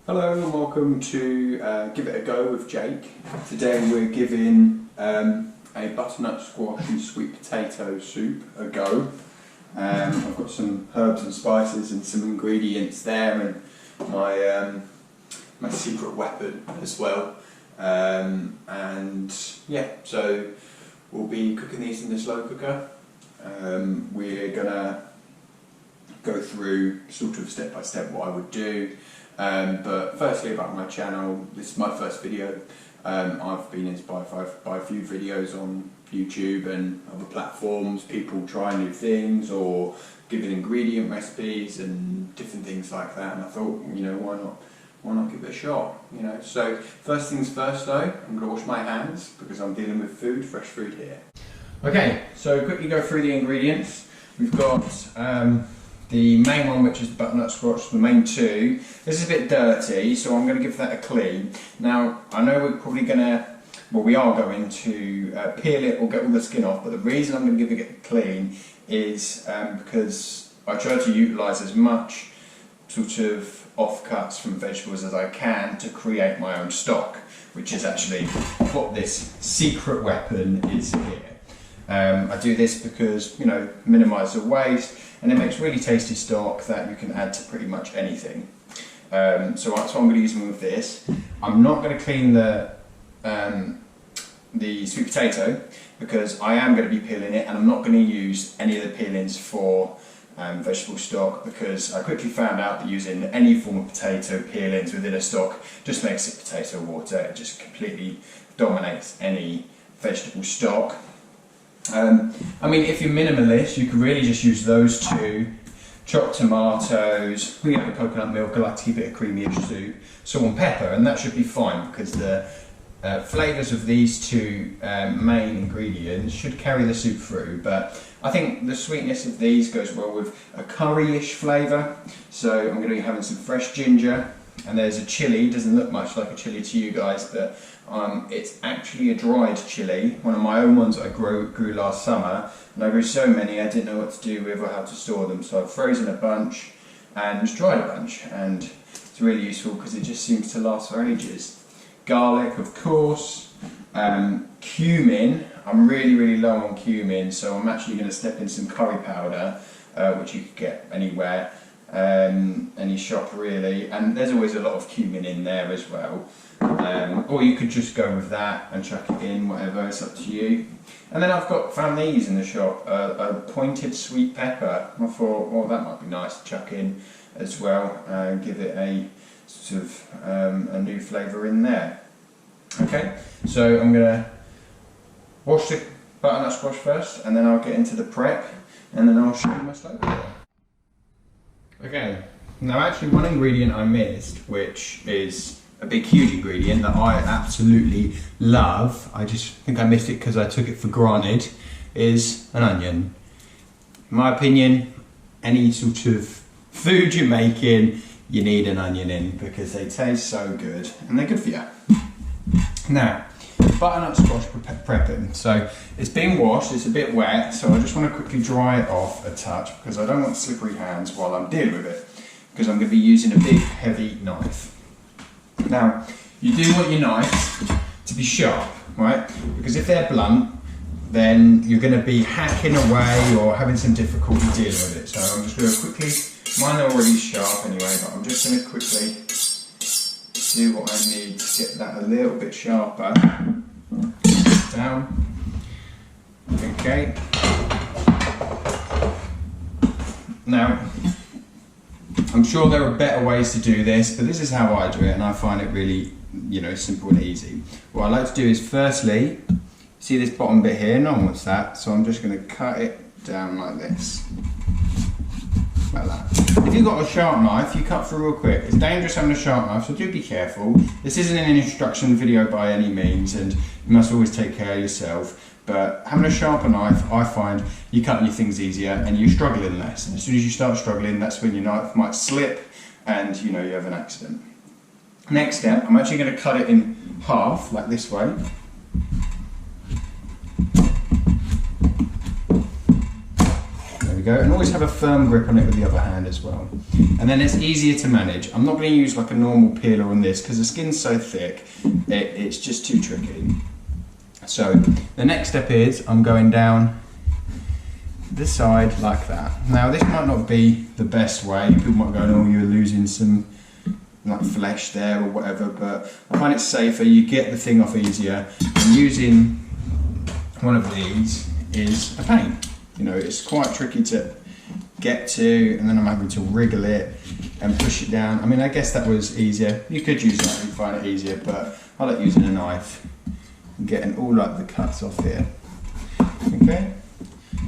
Hello and welcome to Give It a Go with Jake. Today we're giving a butternut squash and sweet potato soup a go. I've got some herbs and spices and some ingredients there, and my secret weapon as well. And yeah, so we'll be cooking these in the slow cooker. We're gonna go through sort of step by step what I would do. But firstly, about my channel, this is my first video. I've been inspired by a few videos on YouTube and other platforms, people trying new things or giving ingredient recipes and different things like that, and I thought, you know, why not give it a shot, you know. So first things first though, I'm going to wash my hands because I'm dealing with food, fresh food here. Okay, so quickly go through the ingredients. We've got the main one, which is the butternut squash, the main two. This is a bit dirty, so I'm going to give that a clean. Now, I know we're probably going to, well, we are going to peel it or get all the skin off, but the reason I'm going to give it a clean is because I try to utilise as much sort of offcuts from vegetables as I can to create my own stock, which is actually what this secret weapon is here. I do this because, you know, minimise the waste, and it makes really tasty stock that you can add to pretty much anything. So that's what I'm going to use with this. I'm not going to clean the sweet potato because I am going to be peeling it, and I'm not going to use any of the peelings for vegetable stock because I quickly found out that using any form of potato peelings within a stock just makes it potato water. It just completely dominates any vegetable stock. I mean, if you're minimalist, you can really just use those two, chopped tomatoes, we get the coconut milk, I like to keep it a creamy-ish soup, salt and pepper, and that should be fine because the flavours of these two main ingredients should carry the soup through. But I think the sweetness of these goes well with a curry-ish flavour, so I'm going to be having some fresh ginger, and there's a chilli. It doesn't look much like a chilli to you guys, but it's actually a dried chilli, one of my own ones I grew last summer, and I grew so many I didn't know what to do with or how to store them, so I've frozen a bunch and dried a bunch, and it's really useful because it just seems to last for ages. Garlic, of course, cumin. I'm really low on cumin, so I'm actually going to step in some curry powder, which you could get anywhere, any shop really, and there's always a lot of cumin in there as well. Or you could just go with that and chuck it in, whatever, it's up to you. And then I've found these in the shop, a pointed sweet pepper. I thought, well, that might be nice to chuck in as well, give it a sort of a new flavour in there. Okay, so I'm going to wash the butternut squash first, and then I'll get into the prep, and then I'll show you my slow cooker. Okay, now actually one ingredient I missed, which is a big huge ingredient that I absolutely love, I just think I missed it because I took it for granted, is an onion. In my opinion, any sort of food you're making, you need an onion in because they taste so good and they're good for you. Now, butternut squash prepping. So it's being washed, it's a bit wet, so I just want to quickly dry it off a touch because I don't want slippery hands while I'm dealing with it, because I'm going to be using a big heavy knife. Now, you do want your knives to be sharp, right? Because if they're blunt, then you're going to be hacking away or having some difficulty dealing with it. So I'm just going to quickly, mine are already sharp anyway, but I'm just going to quickly do what I need to get that a little bit sharper. Down. Okay. Now, I'm sure there are better ways to do this, but this is how I do it, and I find it really, you know, simple and easy. What I like to do is, firstly, see this bottom bit here? No one wants that, so I'm just going to cut it down like this. Like that. If you've got a sharp knife, you cut through real quick. It's dangerous having a sharp knife, so do be careful. This isn't an instruction video by any means, and you must always take care of yourself. But having a sharper knife, I find you cut your things easier and you're struggling less. And as soon as you start struggling, that's when your knife might slip and, you know, you have an accident. Next step, I'm actually going to cut it in half, like this way. There we go, and always have a firm grip on it with the other hand as well. And then it's easier to manage. I'm not going to use like a normal peeler on this because the skin's so thick, it's just too tricky. So the next step is I'm going down this side like that. Now this might not be the best way. People might go, oh, you're losing some like flesh there or whatever, but I find it safer. You get the thing off easier, and using one of these is a pain. You know, it's quite tricky to get to, and then I'm having to wriggle it and push it down. I mean, I guess that was easier. You could use that if you find it easier, but I like using a knife and getting all like the cuts off here. Okay,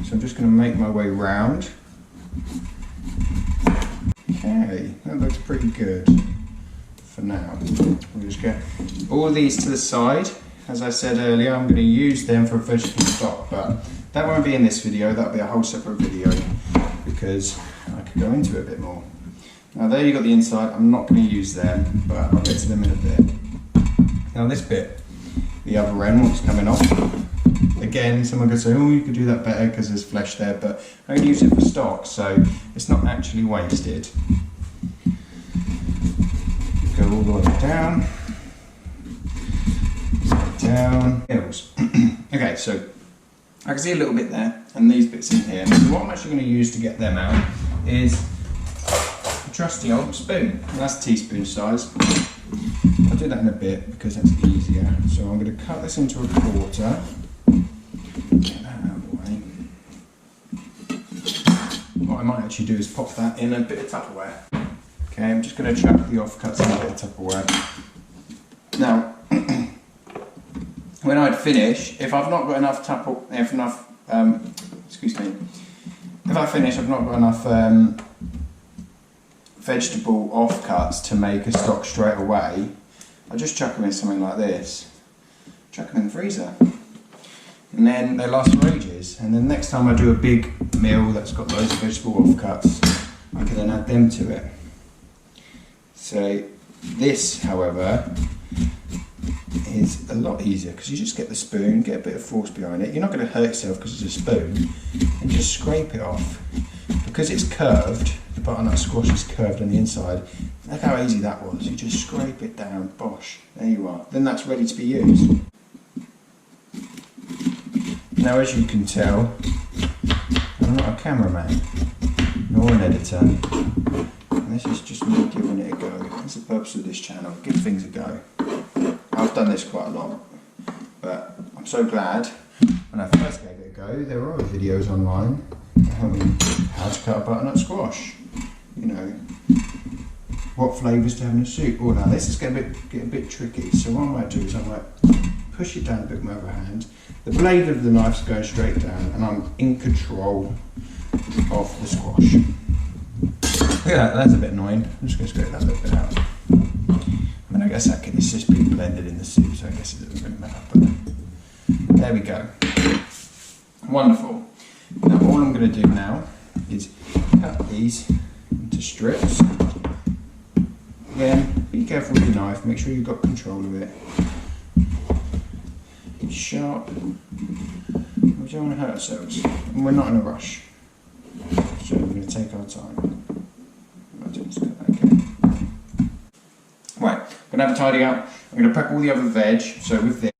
so I'm just going to make my way round. Okay, that looks pretty good for now. We'll just get all these to the side. As I said earlier, I'm going to use them for vegetable stock, but that won't be in this video. That'll be a whole separate video because I could go into it a bit more. Now there you've got the inside. I'm not going to use them, but I'll get to them in a bit. Now this bit, the other end, what's coming off. Again, someone could say, oh, you could do that better because there's flesh there, but I'm going to use it for stock, so it's not actually wasted. Go all the way down. Down. Okay, so I can see a little bit there, and these bits in here. So what I'm actually going to use to get them out is a trusty old spoon, and that's teaspoon size. I'll do that in a bit because that's easier. So I'm going to cut this into a quarter. Get that out of the way. What I might actually do is pop that in a bit of Tupperware. Okay, I'm just going to chuck the offcuts in a bit of Tupperware. Now, when I'd finish, if I've not got enough if I finish, I've not got enough vegetable offcuts to make a stock straight away, I just chuck them in something like this. Chuck them in the freezer. And then they last for ages. And then next time I do a big meal that's got loads of vegetable offcuts, I can then add them to it. So this, however, is a lot easier because you just get the spoon, get a bit of force behind it. You're not going to hurt yourself because it's a spoon, and just scrape it off. Because it's curved, the butternut squash is curved on the inside. Look how easy that was. You just scrape it down, bosh, there you are. Then that's ready to be used. Now, as you can tell, I'm not a cameraman nor an editor. And this is just me giving it a go. That's the purpose of this channel, give things a go. I've done this quite a lot, but I'm so glad when I first gave it a go, there were other videos online telling how to cut a butternut squash. You know, what flavours to have in a soup. Oh, now this is going to get a bit tricky, so what I might do is I might push it down a bit with my other hand. The blade of the knife's going straight down, and I'm in control of the squash. Look at that, that's a bit annoying. I'm just going to scrape that little bit out. And I guess it's just been blended in the soup, so I guess it doesn't really matter. But there we go. Wonderful. Now all I'm going to do now is cut these into strips. Again, be careful with your knife, make sure you've got control of it. It's sharp. We don't want to hurt ourselves. And we're not in a rush. So we're going to take our time. Right, I'm going to have a tidy up. I'm going to prep all the other veg. So with this,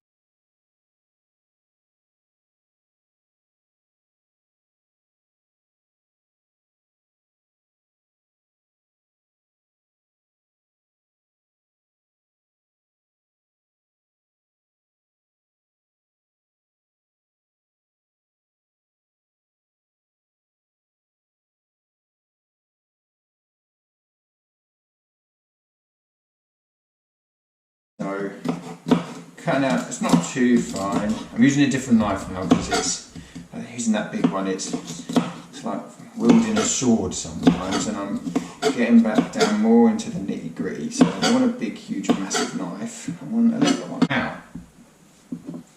so cutting out, it's not too fine. I'm using a different knife now because I'm using that big one. It's like wielding a sword sometimes, and I'm getting back down more into the nitty gritty. So I don't want a big, huge, massive knife. I want a little one. Now,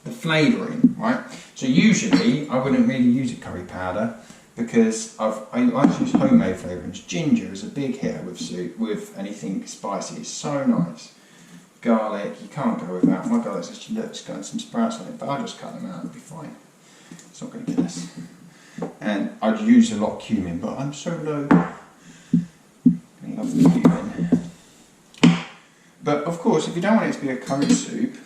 the flavouring, right? So usually I wouldn't really use a curry powder because I use homemade flavourings. Ginger is a big hitter with soup, with anything spicy. It's so nice. Garlic, you can't go without. My garlic's actually got some sprouts on it, but I'll just cut them out, it'll be fine. It's not going to get us. And I'd use a lot of cumin, but I'm so low. I love the cumin. But of course, if you don't want it to be a curry soup,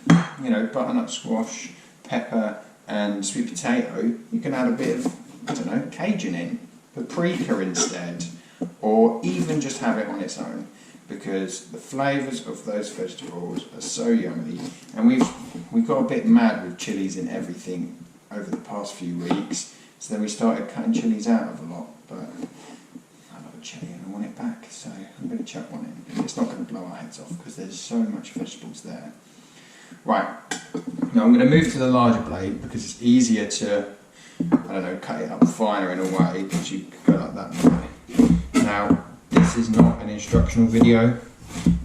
you know, butternut squash, pepper and sweet potato, you can add a bit of, I don't know, Cajun in, paprika instead, or even just have it on its own, because the flavours of those vegetables are so yummy. And we've got a bit mad with chilies in everything over the past few weeks, so then we started cutting chilies out of a lot, but I love a chilli and I want it back, so I'm going to chuck one in. It's not going to blow our heads off because there's so much vegetables there. Right, now I'm going to move to the larger blade because it's easier to, I don't know, cut it up finer in a way, because you can go like that. Now, this is not an instructional video.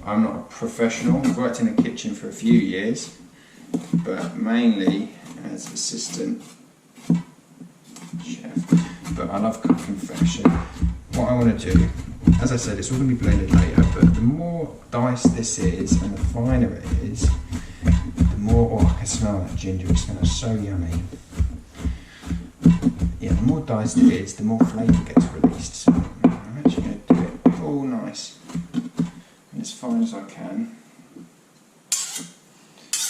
I'm not a professional. I've worked in a kitchen for a few years, but mainly as assistant chef. But I love cooking fresh. What I want to do, as I said, it's all going to be blended later, but the more diced this is and the finer it is, the more, oh, I can smell that ginger, it smells so yummy. Yeah, the more diced it is, the more flavour gets released. So I'm actually going to do it all nice and as fine as I can.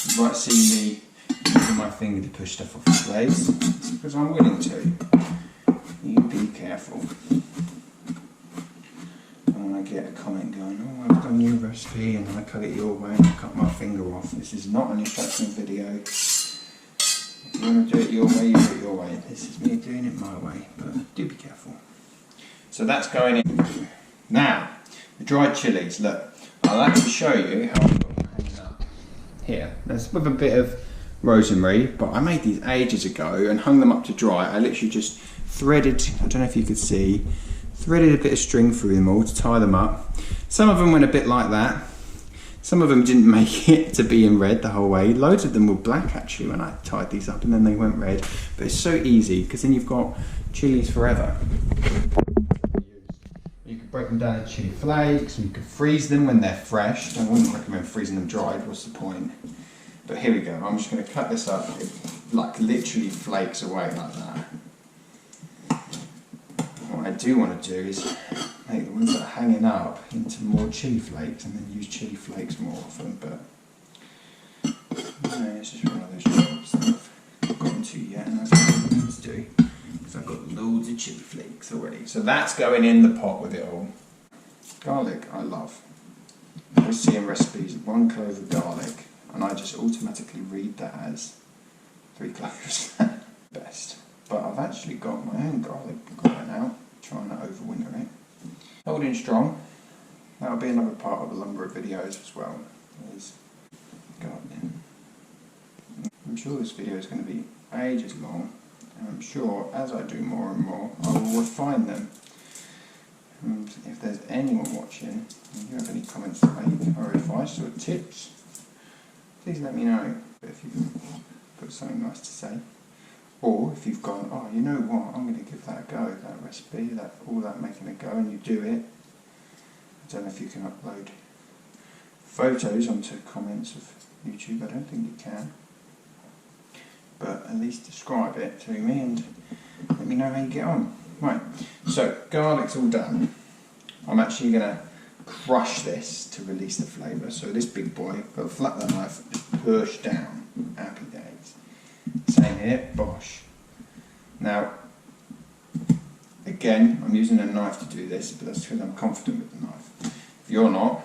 You might see me using my finger to push stuff off the blades. It's because I'm willing to. You be careful. And I get a comment going, oh, I've done a new recipe and I cut it your way and I cut my finger off. This is not an instructional video. If you want to do it your way, you do it your way. This is me doing it my way, but do be careful. So that's going in. Now, the dried chilies. Look, I'll actually show you how I've got them hanging up. Here, that's with a bit of rosemary, but I made these ages ago and hung them up to dry. I literally just threaded, I don't know if you could see, threaded a bit of string through them all to tie them up. Some of them went a bit like that. Some of them didn't make it to be in red the whole way. Loads of them were black actually when I tied these up, and then they went red. But it's so easy because then you've got chilies forever. You could break them down into chili flakes, or you could freeze them when they're fresh. I wouldn't recommend freezing them dried, what's the point? But here we go, I'm just going to cut this up, it like literally flakes away like that. What I do want to do is make the ones that are hanging up into more chili flakes and then use chili flakes more often, but no, it's just one of those jobs that I've not gotten to yet, and that's what I need to do because I've got loads of chili flakes already. So that's going in the pot with it all. Garlic I love. I always see in recipes 1 clove of garlic, and I just automatically read that as 3 cloves. Best. But I've actually got my own garlic growing out, trying to overwinter it. Holding strong. That'll be another part of a number of videos as well, is gardening. I'm sure this video is going to be ages long, and I'm sure as I do more and more, I will refine them. And if there's anyone watching, and you have any comments to make, or advice or tips, please let me know if you've got something nice to say. Or if you've gone, oh, you know what, I'm going to give that a go, that recipe, all that making a go, and you do it. I don't know if you can upload photos onto comments of YouTube, I don't think you can. But at least describe it to me and let me know how you get on. Right, so garlic's all done. I'm actually going to crush this to release the flavour. So this big boy, got to flat that knife, just push down. Happy days. Same here, bosh. Now, again, I'm using a knife to do this, but that's because I'm confident with the knife. If you're not,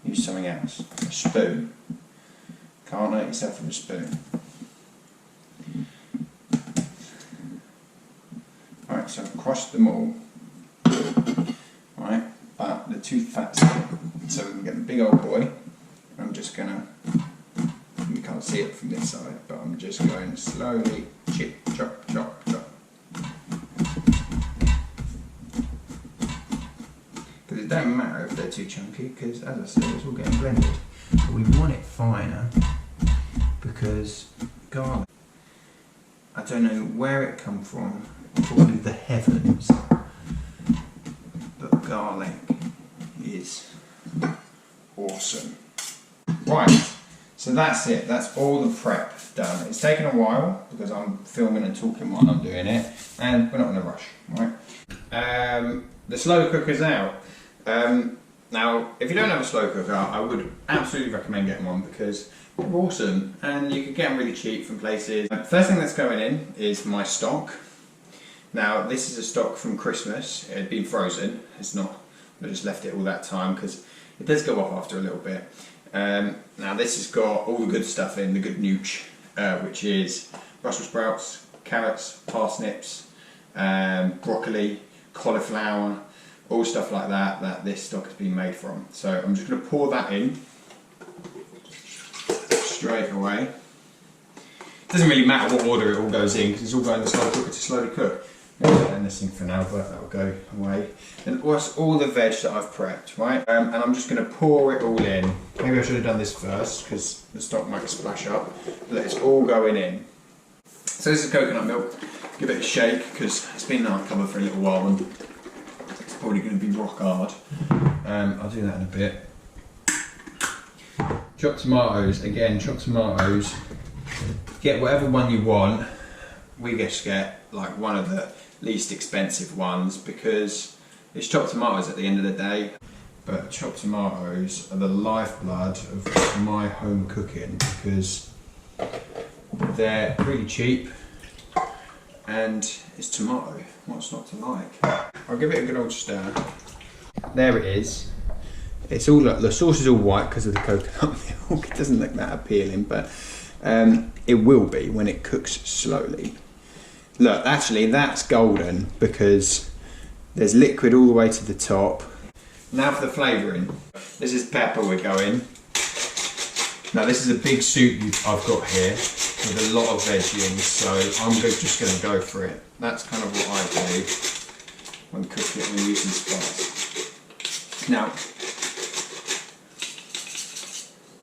use something else. A spoon. Can't hurt yourself with a spoon. Right, so I've crushed them all. Right, but the tooth fat's in. So we can get the big old boy. I'm just gonna, you can't see it from this side, but I'm just going slowly, chip, chop, chop, chop. Because it don't matter if they're too chunky, because as I said, it's all getting blended. But we want it finer, because garlic, I don't know where it come from, probably the heavens, but garlic is awesome. Right, so that's it, that's all the prep done. It's taken a while because I'm filming and talking while I'm doing it, and we're not in a rush, right? The slow cooker's out. Now, if you don't have a slow cooker, I would absolutely recommend getting one because they're awesome and you can get them really cheap from places. First thing that's going in is my stock. Now, this is a stock from Christmas. It had been frozen. It's not, I just left it all that time because it does go off after a little bit. Now, this has got all the good stuff in, the good nooch, which is Brussels sprouts, carrots, parsnips, broccoli, cauliflower, all stuff like that that this stock has been made from. So I'm just going to pour that in straight away. It doesn't really matter what order it all goes in because it's all going in the slow cooker to slowly cook. I'm going to end this thing for now, but that will go away. And what's all the veg that I've prepped, right? And I'm just going to pour it all in. Maybe I should have done this first because the stock might splash up. But it's all going in. So this is coconut milk. Give it a shake because it's been in our cupboard for a little while and it's probably going to be rock hard. I'll do that in a bit. Chopped tomatoes, again, chopped tomatoes. Get whatever one you want. We just get like one of the least expensive ones because it's chopped tomatoes at the end of the day. But chopped tomatoes are the lifeblood of my home cooking because they're really cheap and it's tomato. What's not to like? I'll give it a good old stir. There it is. It's all, the sauce is all white because of the coconut milk. It doesn't look that appealing, but it will be when it cooks slowly. Look, actually that's golden because there's liquid all the way to the top. Now for the flavouring. This is pepper we're going. Now this is a big soup I've got here with a lot of veg in, so I'm just going to go for it. That's kind of what I do when cooking it, when using spice. Now,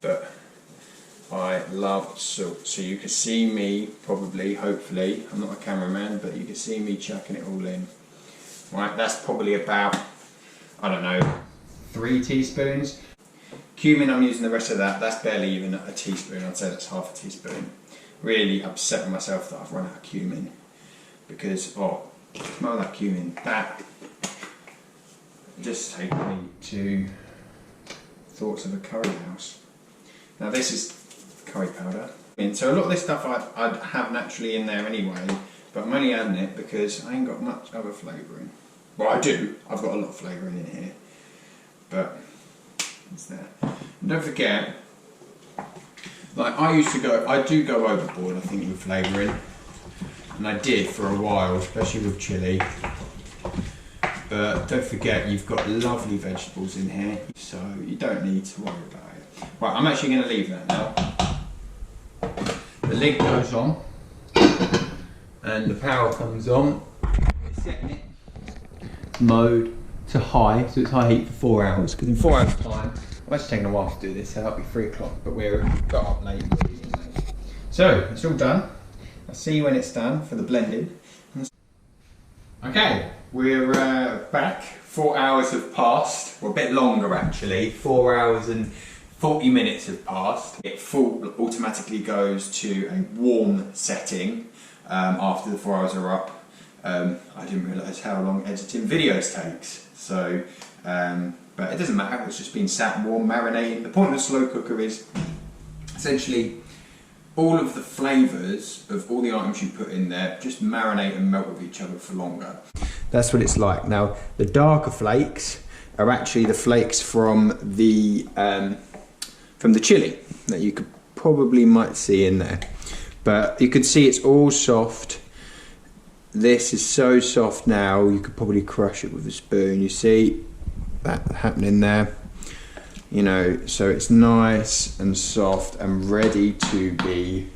but I love salt, so you can see me probably, hopefully, I'm not a cameraman, but you can see me chucking it all in. Right, that's probably about, I don't know, 3 teaspoons. Cumin, I'm using the rest of that, that's barely even a teaspoon, I'd say that's half a teaspoon. Really upset with myself that I've run out of cumin, because, oh, smell that cumin, that just takes me to thoughts of a curry house. Now this is curry powder. And so a lot of this stuff I'd have naturally in there anyway, but I'm only adding it because I ain't got much other flavouring. Well, I do. I've got a lot of flavouring in here, but it's there. And don't forget, like I do go overboard, I think, with flavouring, and I did for a while, especially with chilli. But don't forget, you've got lovely vegetables in here, so you don't need to worry about it. Right, I'm actually going to leave that now. The lid goes on and the power comes on. We're setting it mode to high, so it's high heat for 4 hours, because in 4 hours time, well, it's taken a while to do this, so that'll be 3 o'clock, but we're got up late. So it's all done. I'll see you when it's done for the blending. Okay, we're back. 4 hours have passed, well, a bit longer actually. 4 hours and 40 minutes have passed. It automatically goes to a warm setting after the 4 hours are up. I didn't realise how long editing videos takes, so but it doesn't matter, it's just been sat warm, marinating. The point of the slow cooker is essentially all of the flavours of all the items you put in there just marinate and melt with each other for longer. That's what it's like. Now, the darker flakes are actually the flakes from the chili that you could probably might see in there. But you can see it's all soft. This is so soft now, you could probably crush it with a spoon. You see that happening there? You know, so it's nice and soft and ready to be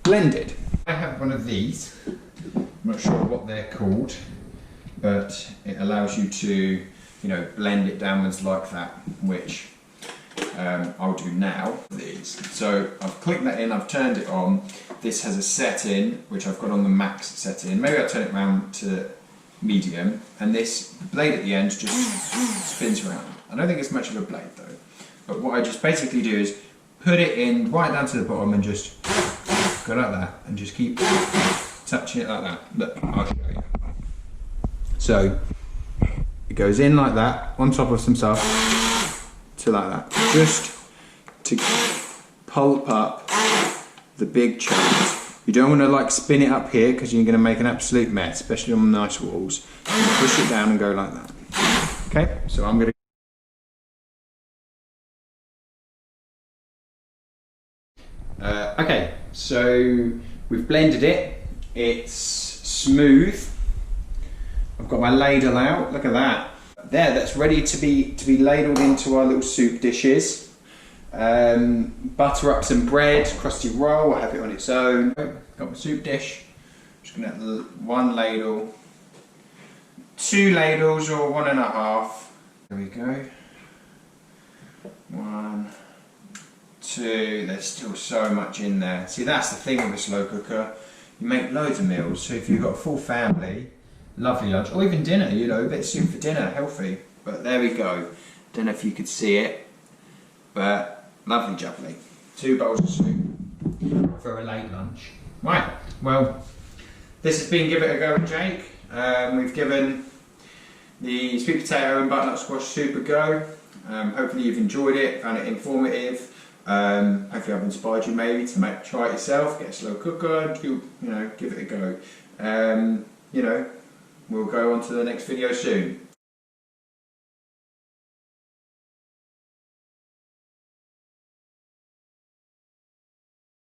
blended. I have one of these. I'm not sure what they're called, but it allows you to, you know, blend it downwards like that, which I'll do now. So I've clicked that in, I've turned it on. This has a setting, which I've got on the max setting. Maybe I'll turn it around to medium, and this blade at the end just spins around. I don't think it's much of a blade though, but what I just basically do is put it in right down to the bottom and just go like that, and just keep touching it like that. Look, I'll show you. So it goes in like that, on top of some stuff, to like that, just to pulp up the big chunks. You don't want to like spin it up here because you're going to make an absolute mess, especially on nice walls. You push it down and go like that. Okay, so I'm going to... okay, so we've blended it. It's smooth. I've got my ladle out. Look at that. There, that's ready to be ladled into our little soup dishes. Butter up some bread, crusty roll, I'll have it on its own. Got my soup dish. Just gonna have one ladle, 2 ladles or 1.5. There we go. 1, 2. There's still so much in there. See, that's the thing with a slow cooker. You make loads of meals. So if you've got a full family, lovely lunch, or even dinner, you know, a bit of soup for dinner, healthy. But there we go. Don't know if you could see it, but lovely jubbly. 2 bowls of soup for a late lunch. Right, well, this has been Give It a Go with Jake. We've given the sweet potato and butternut squash soup a go. Hopefully you've enjoyed it, found it informative. Hopefully I've inspired you maybe to try it yourself, get a slow cooker, give it a go. You know, we'll go on to the next video soon.